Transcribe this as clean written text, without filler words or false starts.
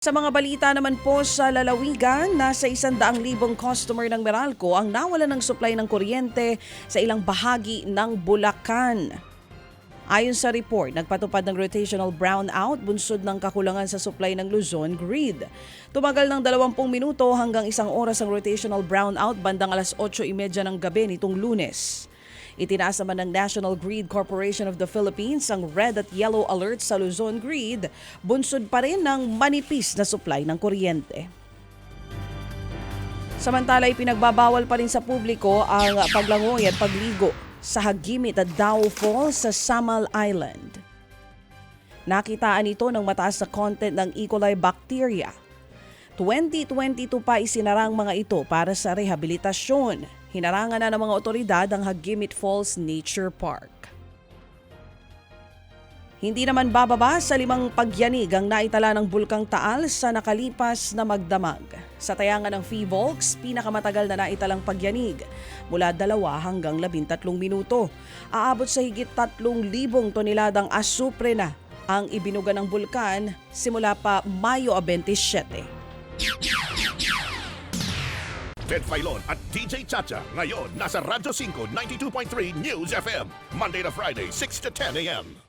Sa mga balita naman po sa lalawigan, nasa 100,000 customer ng Meralco ang nawalan ng supply ng kuryente sa ilang bahagi ng Bulacan. Ayon sa report, nagpatupad ng rotational brownout bunsod ng kakulangan sa supply ng Luzon grid. Tumagal ng 20 minuto hanggang 1 oras ang rotational brownout bandang alas 8:30 ng gabi nitong Lunes. Itinaas naman ng National Grid Corporation of the Philippines ang red at yellow alert sa Luzon Grid, bunsod pa rin ng manipis na supply ng kuryente. Samantala, ipinagbabawal pa rin sa publiko ang paglangoy at pagligo sa Hagimit at Dao Falls sa Samal Island. Nakitaan ito ng mataas na content ng E. coli bacteria. 2022 pa isinarang mga ito para sa rehabilitasyon. Hinarangan na ng mga otoridad ang Hagimit Falls Nature Park. Hindi naman bababa sa 5 pagyanig ang naitala ng Bulkang Taal sa nakalipas na magdamag. Sa tayangan ng PHIVOLCS, pinakamatagal na naitalang pagyanig mula 2 hanggang 13 minuto. Aabot sa higit 3,000 toneladang asupre na ang ibinuga ng bulkan simula pa Mayo 27. Ted Filon at DJ Chacha ngayon nasa Radyo 5 92.3 News FM Monday to Friday 6 to 10 a.m.